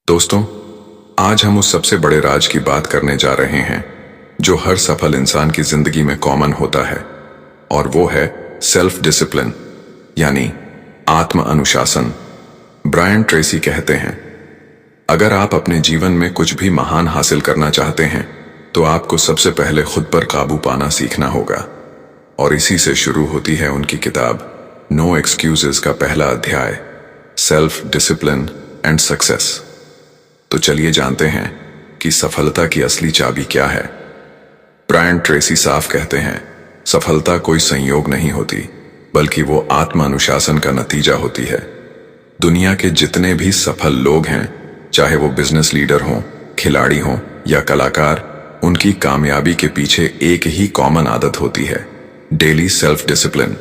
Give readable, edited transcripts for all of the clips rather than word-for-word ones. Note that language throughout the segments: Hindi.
दोस्तों, आज हम उस सबसे बड़े राज की बात करने जा रहे हैं जो हर सफल इंसान की जिंदगी में कॉमन होता है, और वो है सेल्फ डिसिप्लिन यानी आत्म अनुशासन। ब्रायन ट्रेसी कहते हैं, अगर आप अपने जीवन में कुछ भी महान हासिल करना चाहते हैं तो आपको सबसे पहले खुद पर काबू पाना सीखना होगा। और इसी से शुरू होती है उनकी किताब नो एक्सक्यूजेस का पहला अध्याय, सेल्फ डिसिप्लिन एंड सक्सेस। तो चलिए जानते हैं कि सफलता की असली चाबी क्या है। ब्रायन ट्रेसी साफ कहते हैं, सफलता कोई संयोग नहीं होती, बल्कि वो आत्म अनुशासन का नतीजा होती है। दुनिया के जितने भी सफल लोग हैं, चाहे वो बिजनेस लीडर हों, खिलाड़ी हों या कलाकार, उनकी कामयाबी के पीछे एक ही कॉमन आदत होती है, डेली सेल्फ डिसिप्लिन।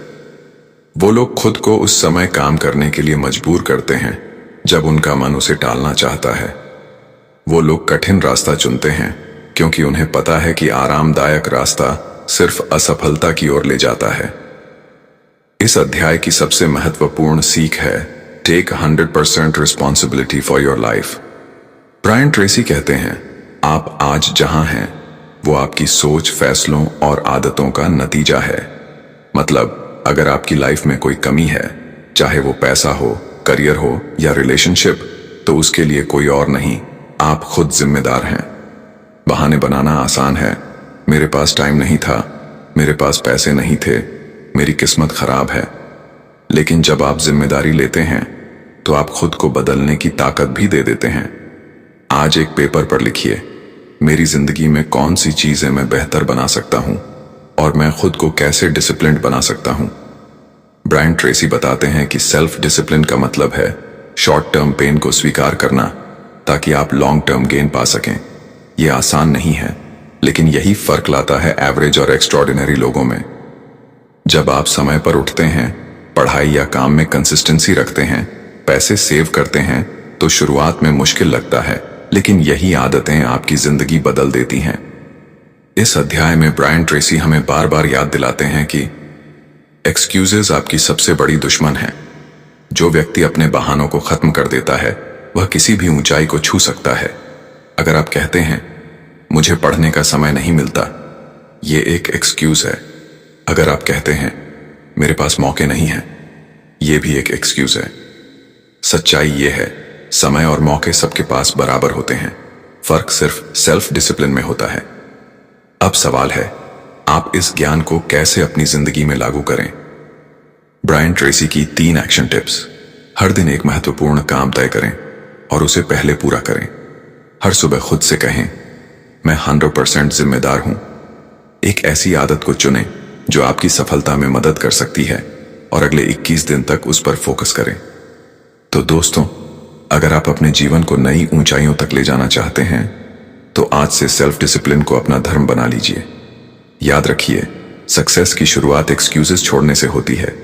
वो लोग खुद को उस समय काम करने के लिए मजबूर करते हैं जब उनका मन उसे टालना चाहता है। वो लोग कठिन रास्ता चुनते हैं क्योंकि उन्हें पता है कि आरामदायक रास्ता सिर्फ असफलता की ओर ले जाता है। इस अध्याय की सबसे महत्वपूर्ण सीख है, take 100% responsibility for your life. Brian Tracy कहते हैं, आप आज जहां हैं वो आपकी सोच, फैसलों और आदतों का नतीजा है। मतलब, अगर आपकी लाइफ में कोई कमी है, चाहे वो पैसा हो, करियर हो या रिलेशनशिप, तो उसके लिए कोई और नहीं, आप खुद जिम्मेदार हैं। बहाने बनाना आसान है, मेरे पास टाइम नहीं था, मेरे पास पैसे नहीं थे, मेरी किस्मत खराब है। लेकिन जब आप जिम्मेदारी लेते हैं तो आप खुद को बदलने की ताकत भी दे देते हैं। आज एक पेपर पर लिखिए, मेरी जिंदगी में कौन सी चीजें मैं बेहतर बना सकता हूं और मैं खुद को कैसे डिसिप्लिन्ड बना सकता हूं। ब्रायन ट्रेसी बताते हैं कि सेल्फ डिसिप्लिन का मतलब है शॉर्ट टर्म पेन को स्वीकार करना ताकि आप लॉन्ग टर्म गेन पा सकें। यह आसान नहीं है, लेकिन यही फर्क लाता है एवरेज और एक्स्ट्रॉर्डिनरी लोगों में। जब आप समय पर उठते हैं, पढ़ाई या काम में कंसिस्टेंसी रखते हैं, पैसे सेव करते हैं, तो शुरुआत में मुश्किल लगता है, लेकिन यही आदतें आपकी जिंदगी बदल देती हैं। इस अध्याय में ब्रायन ट्रेसी हमें बार बार याद दिलाते हैं कि एक्सक्यूजेस आपकी सबसे बड़ी दुश्मन है। जो व्यक्ति अपने बहानों को खत्म कर देता है वह किसी भी ऊंचाई को छू सकता है। अगर आप कहते हैं, मुझे पढ़ने का समय नहीं मिलता, ये एक एक्सक्यूज है। अगर आप कहते हैं, मेरे पास मौके नहीं हैं, ये भी एक एक्सक्यूज है। सच्चाई ये है, समय और मौके सबके पास बराबर होते हैं, फर्क सिर्फ सेल्फ डिसिप्लिन में होता है। अब सवाल है, आप इस ज्ञान को कैसे अपनी जिंदगी में लागू करें। ब्रायन ट्रेसी की 3 एक्शन टिप्स। हर दिन एक महत्वपूर्ण काम तय करें और उसे पहले पूरा करें। हर सुबह खुद से कहें, मैं 100% जिम्मेदार हूं। एक ऐसी आदत को चुनें जो आपकी सफलता में मदद कर सकती है और अगले 21 दिन तक उस पर फोकस करें। तो दोस्तों, अगर आप अपने जीवन को नई ऊंचाइयों तक ले जाना चाहते हैं तो आज से सेल्फ डिसिप्लिन को अपना धर्म बना लीजिए। याद रखिए, सक्सेस की शुरुआत एक्सक्यूजेस छोड़ने से होती है।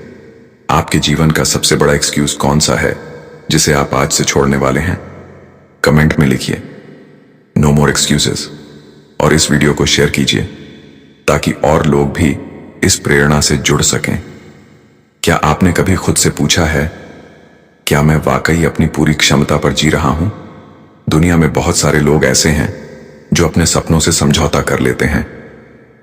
आपके जीवन का सबसे बड़ा एक्सक्यूज कौन सा है जिसे आप आज से छोड़ने वाले हैं? कमेंट में लिखिए, नो मोर एक्सक्यूजेस, और इस वीडियो को शेयर कीजिए ताकि और लोग भी इस प्रेरणा से जुड़ सकें। क्या आपने कभी खुद से पूछा है, क्या मैं वाकई अपनी पूरी क्षमता पर जी रहा हूं? दुनिया में बहुत सारे लोग ऐसे हैं जो अपने सपनों से समझौता कर लेते हैं,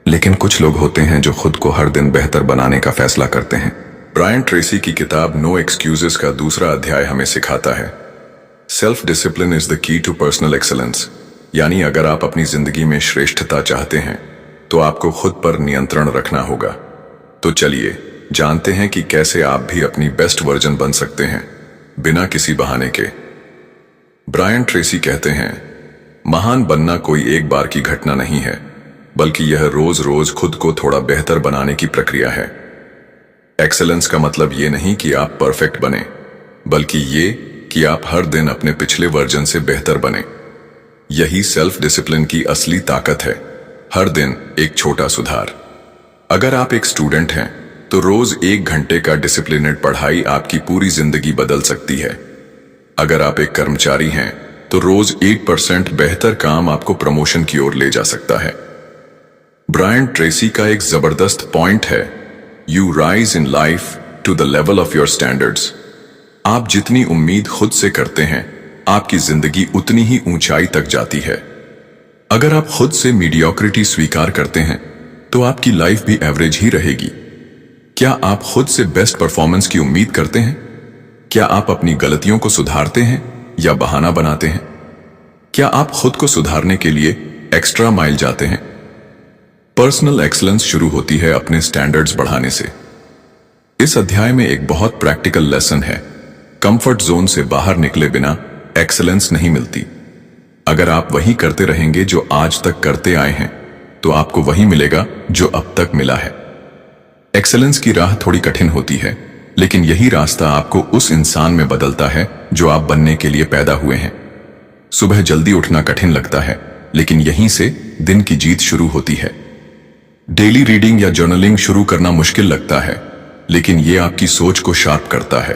लेकिन कुछ लोग होते हैं जो खुद को हर दिन बेहतर बनाने का फैसला करते हैं। ब्रायन ट्रेसी की किताब नो एक्सक्यूजेस का दूसरा अध्याय हमें सिखाता है, self discipline is the key to personal excellence. यानी अगर आप अपनी जिंदगी में श्रेष्ठता चाहते हैं तो आपको खुद पर नियंत्रण रखना होगा। तो चलिए जानते हैं कि कैसे आप भी अपनी बेस्ट वर्जन बन सकते हैं बिना किसी बहाने के। ब्रायन ट्रेसी कहते हैं, महान बनना कोई एक बार की घटना नहीं है, बल्कि यह रोज रोज खुद को थोड़ा बेहतर बनाने की प्रक्रिया है। एक्सेलेंस का मतलब ये नहीं कि आप परफेक्ट बने, बल्कि ये कि आप हर दिन अपने पिछले वर्जन से बेहतर बने। यही सेल्फ डिसिप्लिन की असली ताकत है, हर दिन एक छोटा सुधार। अगर आप एक स्टूडेंट हैं तो रोज 1 घंटे का डिसिप्लिनेड पढ़ाई आपकी पूरी जिंदगी बदल सकती है। अगर आप एक कर्मचारी हैं तो रोज 1% बेहतर काम आपको प्रमोशन की ओर ले जा सकता है। ब्रायन ट्रेसी का एक जबरदस्त पॉइंट है, you rise in life to the level of your standards. आप जितनी उम्मीद खुद से करते हैं, आपकी जिंदगी उतनी ही ऊंचाई तक जाती है। अगर आप खुद से मीडियोक्रिटी स्वीकार करते हैं तो आपकी लाइफ भी एवरेज ही रहेगी। क्या आप खुद से बेस्ट परफॉर्मेंस की उम्मीद करते हैं? क्या आप अपनी गलतियों को सुधारते हैं या बहाना बनाते हैं? क्या आप खुद को सुधारने के लिए एक्स्ट्रा माइल जाते हैं? पर्सनल एक्सीलेंस शुरू होती है अपने स्टैंडर्ड्स बढ़ाने से। इस अध्याय में एक बहुत प्रैक्टिकल लेसन है। कंफर्ट जोन से बाहर निकले बिना एक्सीलेंस नहीं मिलती। अगर आप वही करते रहेंगे जो आज तक करते आए हैं तो आपको वही मिलेगा जो अब तक मिला है। एक्सीलेंस की राह थोड़ी कठिन होती है, लेकिन यही रास्ता आपको उस इंसान में बदलता है जो आप बनने के लिए पैदा हुए हैं। सुबह जल्दी उठना कठिन लगता है, लेकिन यहीं से दिन की जीत शुरू होती है। डेली रीडिंग या जर्नलिंग शुरू करना मुश्किल लगता है, लेकिन यह आपकी सोच को शार्प करता है।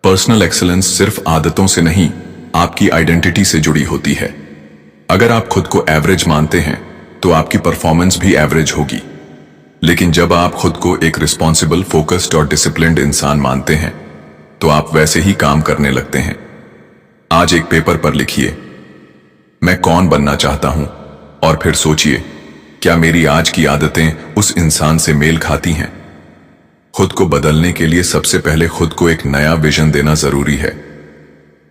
पर्सनल एक्सीलेंस सिर्फ आदतों से नहीं, आपकी आइडेंटिटी से जुड़ी होती है। अगर आप खुद को एवरेज मानते हैं तो आपकी परफॉर्मेंस भी एवरेज होगी। लेकिन जब आप खुद को एक रिस्पॉन्सिबल, फोकस्ड और डिसिप्लिन्ड इंसान मानते हैं तो आप वैसे ही काम करने लगते हैं। आज एक पेपर पर लिखिए, मैं कौन बनना चाहता हूं, और फिर सोचिए, क्या मेरी आज की आदतें उस इंसान से मेल खाती हैं? खुद को बदलने के लिए सबसे पहले खुद को एक नया विजन देना जरूरी है।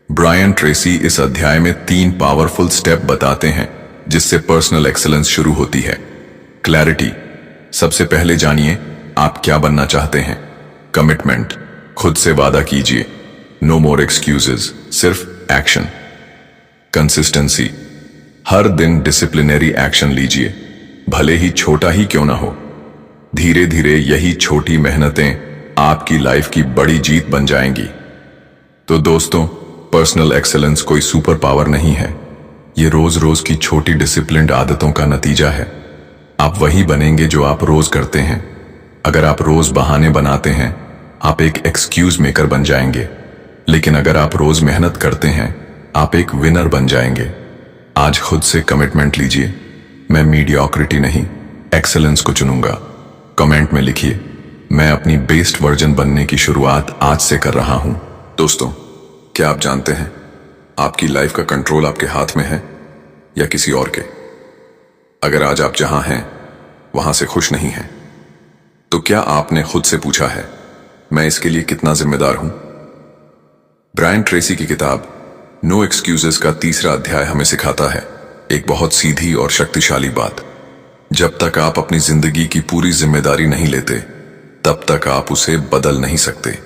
ब्रायन ट्रेसी इस अध्याय में 3 पावरफुल स्टेप बताते हैं जिससे पर्सनल एक्सीलेंस शुरू होती है। क्लैरिटी, सबसे पहले जानिए आप क्या बनना चाहते हैं। कमिटमेंट, खुद से वादा कीजिए, नो मोर एक्सक्यूजेस, सिर्फ एक्शन। कंसिस्टेंसी, हर दिन डिसिप्लिनरी एक्शन लीजिए, भले ही छोटा ही क्यों ना हो। धीरे धीरे यही छोटी मेहनतें आपकी लाइफ की बड़ी जीत बन जाएंगी। तो दोस्तों, पर्सनल एक्सीलेंस कोई सुपर पावर नहीं है, ये रोज रोज की छोटी डिसिप्लिन्ड आदतों का नतीजा है। आप वही बनेंगे जो आप रोज करते हैं। अगर आप रोज बहाने बनाते हैं, आप एक एक्सक्यूज मेकर बन जाएंगे, लेकिन अगर आप रोज मेहनत करते हैं, आप एक विनर बन जाएंगे। आज खुद से कमिटमेंट लीजिए, मैं मीडियोक्रिटी नहीं, एक्सीलेंस को चुनूंगा। कमेंट में लिखिए, मैं अपनी बेस्ट वर्जन बनने की शुरुआत आज से कर रहा हूं। दोस्तों, क्या आप जानते हैं आपकी लाइफ का कंट्रोल आपके हाथ में है या किसी और के? अगर आज आप जहां हैं वहां से खुश नहीं हैं, तो क्या आपने खुद से पूछा है, मैं इसके लिए कितना जिम्मेदार हूं? ब्रायन ट्रेसी की किताब नो एक्सक्यूजेस का 3रा अध्याय हमें सिखाता है एक बहुत सीधी और शक्तिशाली बात। जब तक आप अपनी जिंदगी की पूरी जिम्मेदारी नहीं लेते, तब तक आप उसे बदल नहीं सकते।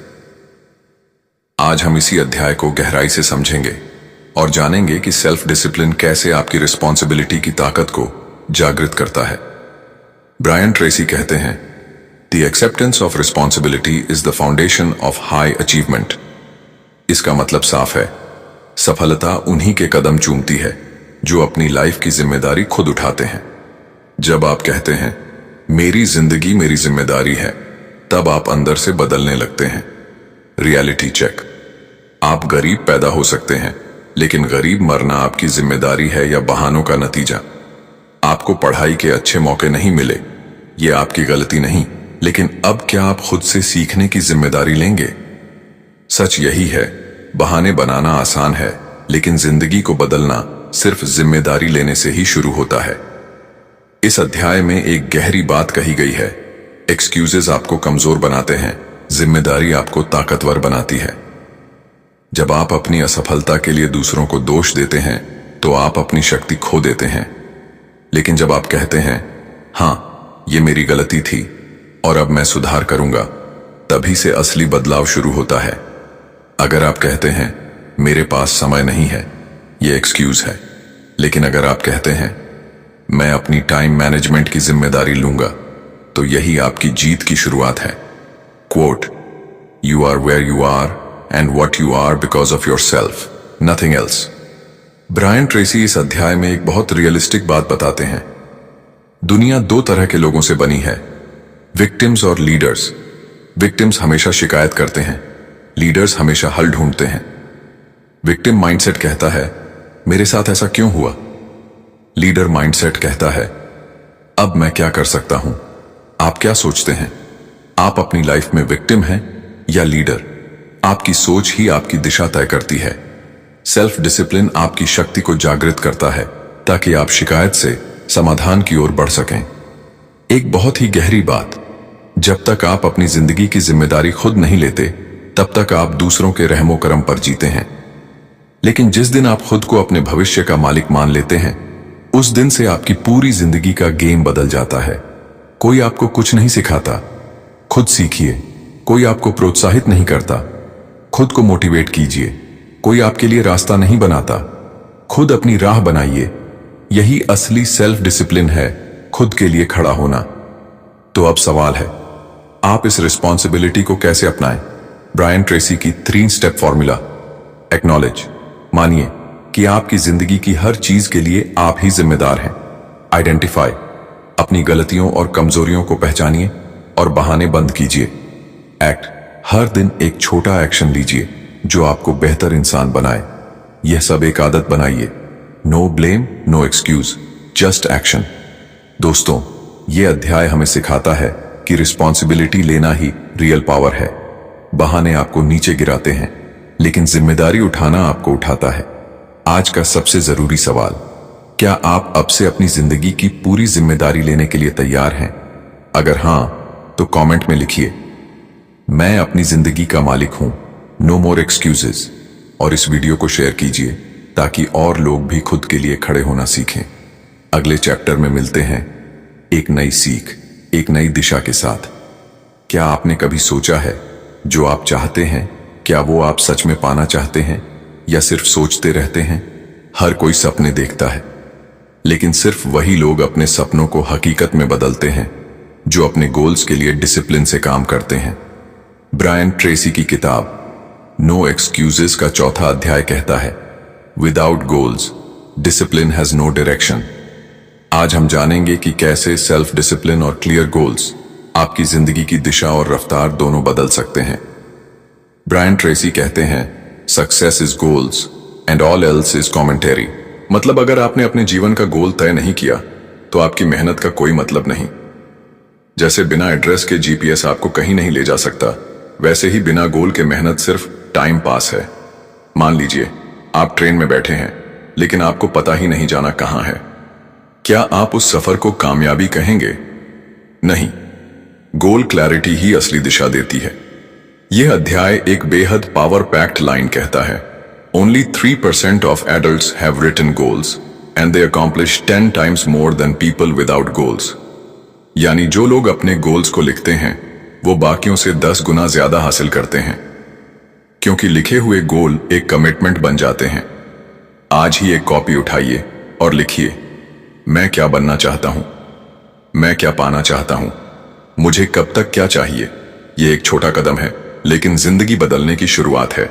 आज हम इसी अध्याय को गहराई से समझेंगे और जानेंगे कि सेल्फ डिसिप्लिन कैसे आपकी रिस्पॉन्सिबिलिटी की ताकत को जागृत करता है। ब्रायन ट्रेसी कहते हैं, the acceptance of responsibility is the foundation of high achievement. इसका मतलब साफ है, सफलता उन्हीं के कदम चूमती है जो अपनी लाइफ की जिम्मेदारी खुद उठाते हैं। जब आप कहते हैं मेरी जिंदगी मेरी जिम्मेदारी है, तब आप अंदर से बदलने लगते हैं। रियलिटी चेक, आप गरीब पैदा हो सकते हैं, लेकिन गरीब मरना आपकी जिम्मेदारी है या बहानों का नतीजा? आपको पढ़ाई के अच्छे मौके नहीं मिले, ये आपकी गलती नहीं, लेकिन अब क्या आप खुद से सीखने की जिम्मेदारी लेंगे? सच यही है, बहाने बनाना आसान है, लेकिन जिंदगी को बदलना सिर्फ जिम्मेदारी लेने से ही शुरू होता है। इस अध्याय में एक गहरी बात कही गई है, एक्सक्यूजेस आपको कमजोर बनाते हैं, जिम्मेदारी आपको ताकतवर बनाती है। जब आप अपनी असफलता के लिए दूसरों को दोष देते हैं तो आप अपनी शक्ति खो देते हैं। लेकिन जब आप कहते हैं हाँ, ये मेरी गलती थी और अब मैं सुधार करूंगा, तभी से असली बदलाव शुरू होता है। अगर आप कहते हैं मेरे पास समय नहीं है, ये एक्सक्यूज है, लेकिन अगर आप कहते हैं मैं अपनी टाइम मैनेजमेंट की जिम्मेदारी लूंगा, तो यही आपकी जीत की शुरुआत है। Quote, you are where you are and what you are because of yourself, nothing else. Brian Tracy इस अध्याय में एक बहुत रियलिस्टिक बात बताते हैं। दुनिया 2 तरह के लोगों से बनी है, विक्टिम्स और लीडर्स। विक्टिम्स हमेशा शिकायत करते हैं, लीडर्स हमेशा हल ढूंढते हैं। विक्टिम माइंडसेट कहता है मेरे साथ ऐसा क्यों हुआ? लीडर माइंडसेट कहता है अब मैं क्या कर सकता हूं? आप क्या सोचते हैं, आप अपनी लाइफ में विक्टिम हैं या लीडर? आपकी सोच ही आपकी दिशा तय करती है। सेल्फ डिसिप्लिन आपकी शक्ति को जागृत करता है ताकि आप शिकायत से समाधान की ओर बढ़ सकें। एक बहुत ही गहरी बात, जब तक आप अपनी जिंदगी की जिम्मेदारी खुद नहीं लेते तब तक आप दूसरों के रहमो करम पर जीते हैं। लेकिन जिस दिन आप खुद को अपने भविष्य का मालिक मान लेते हैं, उस दिन से आपकी पूरी जिंदगी का गेम बदल जाता है। कोई आपको कुछ नहीं सिखाता, खुद सीखिए। कोई आपको प्रोत्साहित नहीं करता, खुद को मोटिवेट कीजिए। कोई आपके लिए रास्ता नहीं बनाता, खुद अपनी राह बनाइए। यही असली सेल्फ डिसिप्लिन है, खुद के लिए खड़ा होना। तो अब सवाल है, आप इस रिस्पॉन्सिबिलिटी को कैसे अपनाएं? ब्रायन ट्रेसी की 3 स्टेप फॉर्मूला। एक्नॉलेज, मानिए कि आपकी जिंदगी की हर चीज के लिए आप ही जिम्मेदार हैं। आइडेंटिफाई, अपनी गलतियों और कमजोरियों को पहचानिए और बहाने बंद कीजिए। एक्ट, हर दिन एक छोटा एक्शन लीजिए जो आपको बेहतर इंसान बनाए। यह सब एक आदत बनाइए। No blame, no excuse, just action. दोस्तों, यह अध्याय हमें सिखाता है कि रिस्पॉन्सिबिलिटी लेना ही रियल पावर है। बहाने आपको नीचे गिराते हैं, लेकिन जिम्मेदारी उठाना आपको उठाता है। आज का सबसे जरूरी सवाल, क्या आप अब से अपनी जिंदगी की पूरी जिम्मेदारी लेने के लिए तैयार हैं? अगर हां, तो कमेंट में लिखिए, मैं अपनी जिंदगी का मालिक हूं, नो मोर एक्सक्यूजेस। और इस वीडियो को शेयर कीजिए ताकि और लोग भी खुद के लिए खड़े होना सीखें। अगले चैप्टर में मिलते हैं, एक नई सीख, एक नई दिशा के साथ। क्या आपने कभी सोचा है, जो आप चाहते हैं, क्या वो आप सच में पाना चाहते हैं या सिर्फ सोचते रहते हैं? हर कोई सपने देखता है, लेकिन सिर्फ वही लोग अपने सपनों को हकीकत में बदलते हैं जो अपने गोल्स के लिए डिसिप्लिन से काम करते हैं। ब्रायन ट्रेसी की किताब नो एक्सक्यूजेस का 4था अध्याय कहता है, without goals discipline has no direction. आज हम जानेंगे कि कैसे सेल्फ डिसिप्लिन और क्लियर गोल्स आपकी जिंदगी की दिशा और रफ्तार दोनों बदल सकते हैं। ब्रायन ट्रेसी कहते हैं, success is goals and all else is commentary. मतलब अगर आपने अपने जीवन का गोल तय नहीं किया तो आपकी मेहनत का कोई मतलब नहीं। जैसे बिना एड्रेस के जीपीएस आपको कहीं नहीं ले जा सकता, वैसे ही बिना गोल के मेहनत सिर्फ टाइम पास है। मान लीजिए आप ट्रेन में बैठे हैं, लेकिन आपको पता ही नहीं जाना कहां है। क्या आप उस सफर को कामयाबी कहेंगे? नहीं, गोल क्लैरिटी ही असली दिशा देती है। यह अध्याय एक बेहद पावर पैक्ड लाइन कहता है, only 3% of adults have written goals and they accomplish 10 times more than people without goals. यानी जो लोग अपने गोल्स को लिखते हैं वो बाकियों से 10 गुना ज्यादा हासिल करते हैं, क्योंकि लिखे हुए गोल एक कमिटमेंट बन जाते हैं। आज ही एक कॉपी उठाइए और लिखिए, मैं क्या बनना चाहता हूं, मैं क्या पाना चाहता हूं, मुझे कब तक क्या चाहिए। यह एक छोटा कदम है, लेकिन जिंदगी बदलने की शुरुआत है।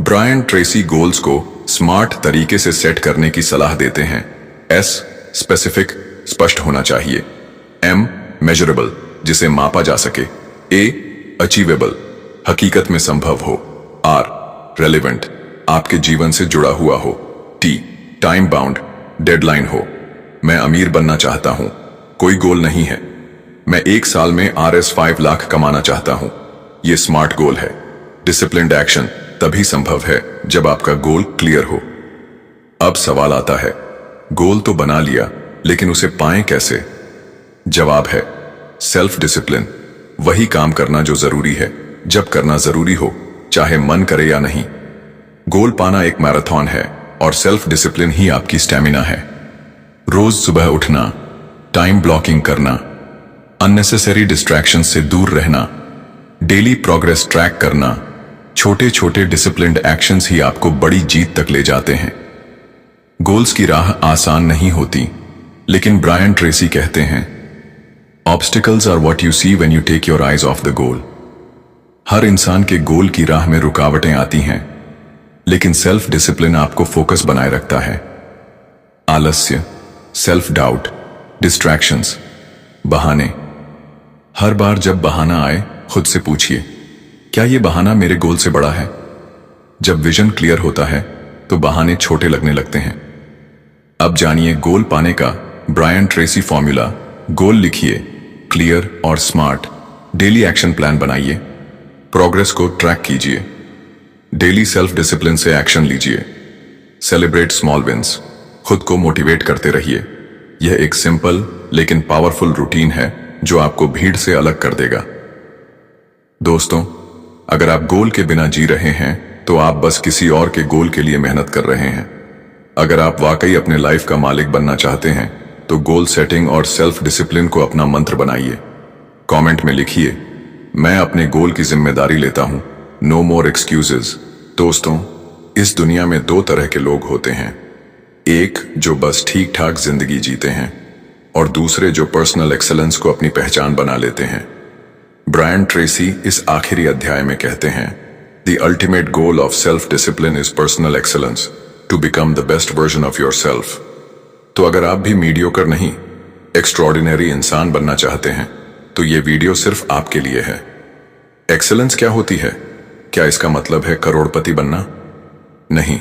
ब्रायन ट्रेसी गोल्स को स्मार्ट तरीके से सेट करने की सलाह देते हैं। एस, स्पेसिफिक, स्पष्ट होना चाहिए। एम, मेजरेबल, जिसे मापा जा सके। ए, अचीवेबल, हकीकत में संभव हो। आर, रेलेवेंट, आपके जीवन से जुड़ा हुआ हो। टी, टाइम बाउंड, डेडलाइन हो। मैं अमीर बनना चाहता हूं, कोई गोल नहीं है। मैं 1 साल में RS 5 लाख कमाना चाहता हूं, यह स्मार्ट गोल है। डिसिप्लिन्ड एक्शन तभी संभव है जब आपका गोल क्लियर हो। अब सवाल आता है, गोल तो बना लिया, लेकिन उसे पाएं कैसे? जवाब है, सेल्फ डिसिप्लिन। वही काम करना जो जरूरी है, जब करना जरूरी हो, चाहे मन करे या नहीं। गोल पाना एक मैराथन है और सेल्फ डिसिप्लिन ही आपकी स्टैमिना है। रोज सुबह उठना, टाइम ब्लॉकिंग करना, अननेसेसरी डिस्ट्रैक्शन से दूर रहना, डेली प्रोग्रेस ट्रैक करना, छोटे छोटे डिसिप्लिन्ड एक्शंस ही आपको बड़ी जीत तक ले जाते हैं। गोल्स की राह आसान नहीं होती, लेकिन ब्रायन ट्रेसी कहते हैं, obstacles are what you see when you take your eyes off the goal. हर इंसान के गोल की राह में रुकावटें आती हैं, लेकिन सेल्फ डिसिप्लिन आपको फोकस बनाए रखता है। आलस्य, सेल्फ डाउट, डिस्ट्रैक्शंस, बहाने। हर बार जब बहाना आए, खुद से पूछिए, क्या यह बहाना मेरे गोल से बड़ा है? जब विजन क्लियर होता है तो बहाने छोटे लगने लगते हैं। अब जानिए गोल पाने का ब्रायन ट्रेसी फॉर्मूला। गोल लिखिए, क्लियर और स्मार्ट। डेली एक्शन प्लान बनाइए, प्रोग्रेस को ट्रैक कीजिए, डेली सेल्फ डिसिप्लिन से एक्शन लीजिए, सेलिब्रेट स्मॉल विंस। खुद को मोटिवेट करते रहिए। यह एक सिंपल लेकिन पावरफुल रूटीन है जो आपको भीड़ से अलग कर देगा। दोस्तों, अगर आप गोल के बिना जी रहे हैं तो आप बस किसी और के गोल के लिए मेहनत कर रहे हैं। अगर आप वाकई अपने लाइफ का मालिक बनना चाहते हैं तो गोल सेटिंग और सेल्फ डिसिप्लिन को अपना मंत्र बनाइए। कमेंट में लिखिए, मैं अपने गोल की जिम्मेदारी लेता हूं। नो मोर एक्सक्यूजेज। दोस्तों, इस दुनिया में दो तरह के लोग होते हैं, एक जो बस ठीक ठाक जिंदगी जीते हैं और दूसरे जो पर्सनल एक्सेलेंस को अपनी पहचान बना लेते हैं। ब्रायन ट्रेसी इस आखिरी अध्याय में कहते हैं, the ultimate goal of self discipline is personal excellence to become the best version of yourself. तो अगर आप भी मीडियोकर नहीं, एक्स्ट्रॉर्डिनरी इंसान बनना चाहते हैं तो ये वीडियो सिर्फ आपके लिए है। एक्सेलेंस क्या होती है? क्या इसका मतलब है करोड़पति बनना? नहीं,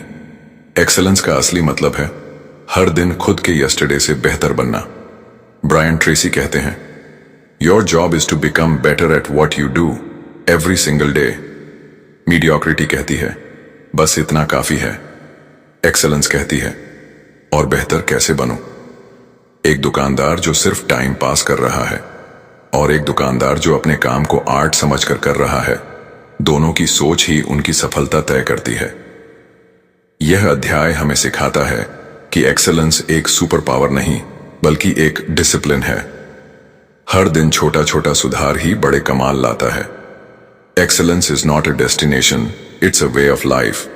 एक्सेलेंस का असली मतलब है हर दिन खुद के यस्टरडे से बेहतर बनना। ब्रायन ट्रेसी कहते हैं, your job is to become better at what you do every single day. Mediocrity कहती है बस इतना काफी है। एक्सेलेंस कहती है और बेहतर कैसे बनो। एक दुकानदार जो सिर्फ टाइम पास कर रहा है और एक दुकानदार जो अपने काम को आर्ट समझकर कर रहा है, दोनों की सोच ही उनकी सफलता तय करती है। यह अध्याय हमें सिखाता है कि एक्सेलेंस एक सुपर पावर नहीं बल्कि एक डिसिप्लिन है। हर दिन छोटा छोटा सुधार ही बड़े कमाल लाता है। Excellence is not a destination, it's a way of life.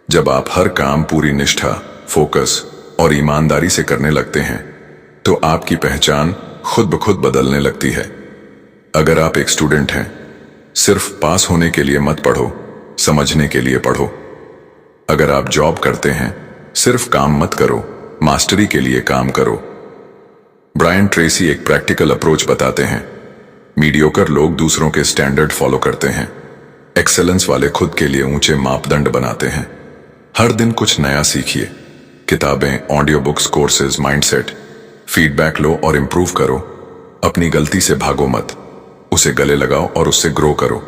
जब आप हर काम पूरी निष्ठा, फोकस और ईमानदारी से करने लगते हैं तो आपकी पहचान खुद ब खुद बदलने लगती है। अगर आप एक स्टूडेंट हैं, सिर्फ पास होने के लिए मत पढ़ो, समझने के लिए पढ़ो। अगर आप जॉब करते हैं, सिर्फ काम मत करो, मास्टरी के लिए काम करो। ब्रायन ट्रेसी एक प्रैक्टिकल अप्रोच बताते हैं। मीडियोकर लोग दूसरों के स्टैंडर्ड फॉलो करते हैं, एक्सेलेंस वाले खुद के लिए ऊंचे मापदंड बनाते हैं। हर दिन कुछ नया सीखिए। किताबें, audio books, courses, mindset. Feedback लो और इंप्रूव करो। अपनी गलती से भागो मत, उसे गले लगाओ और उससे ग्रो करो।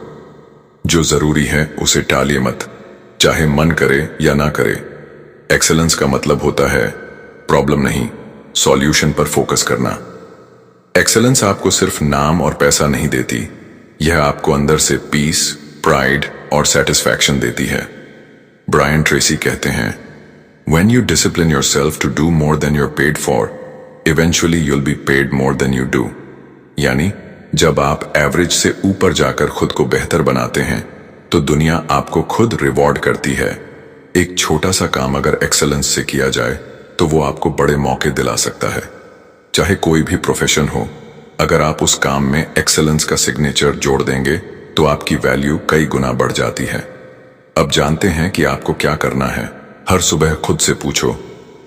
जो जरूरी है उसे टालिए मत, चाहे मन करे या ना करे। एक्सेलेंस का मतलब होता है प्रॉब्लम नहीं, सॉल्यूशन पर फोकस करना। एक्सेलेंस आपको सिर्फ नाम और पैसा नहीं देती, यह आपको अंदर से पीस, प्राइड और सेटिस्फैक्शन देती है। ब्रायन ट्रेसी कहते हैं, When you discipline yourself to do more than you're paid for, eventually you'll be paid more than you do। यानी जब आप एवरेज से ऊपर जाकर खुद को बेहतर बनाते हैं तो दुनिया आपको खुद रिवॉर्ड करती है। एक छोटा सा काम अगर एक्सेलेंस से किया जाए तो वो आपको बड़े मौके दिला सकता है। चाहे कोई भी प्रोफेशन हो, अगर आप उस काम में एक्सेलेंस का सिग्नेचर जोड़ देंगे तो आपकी वैल्यू कई गुना बढ़ जाती है। अब जानते हैं कि आपको क्या करना है। हर सुबह खुद से पूछो,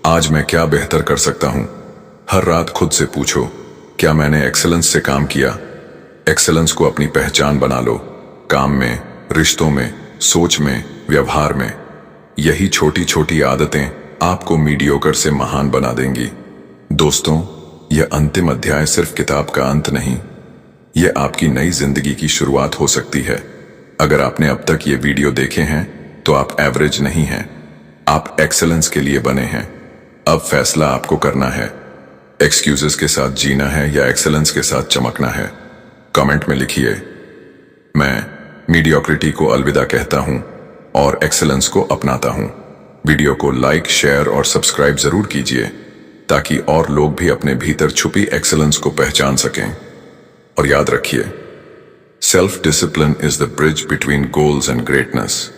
आज मैं क्या बेहतर कर सकता हूं। हर रात खुद से पूछो, क्या मैंने एक्सेलेंस से काम किया। एक्सेलेंस को अपनी पहचान बना लो, काम में, रिश्तों में, सोच में, व्यवहार में। यही छोटी छोटी आदतें आपको मीडियोकर से महान बना देंगी। दोस्तों, यह अंतिम अध्याय सिर्फ किताब का अंत नहीं, यह आपकी नई जिंदगी की शुरुआत हो सकती है। अगर आपने अब तक ये वीडियो देखे हैं तो आप एवरेज नहीं हैं, आप एक्सेलेंस के लिए बने हैं। अब फैसला आपको करना है, एक्सक्यूजेस के साथ जीना है या एक्सेलेंस के साथ चमकना है। कमेंट में लिखिए, मैं मीडियोक्रिटी को अलविदा कहता हूं और एक्सेलेंस को अपनाता हूं। वीडियो को लाइक, शेयर और सब्सक्राइब जरूर कीजिए ताकि और लोग भी अपने भीतर छुपी एक्सेलेंस को पहचान सकें। और याद रखिए, self discipline is the bridge between goals and greatness.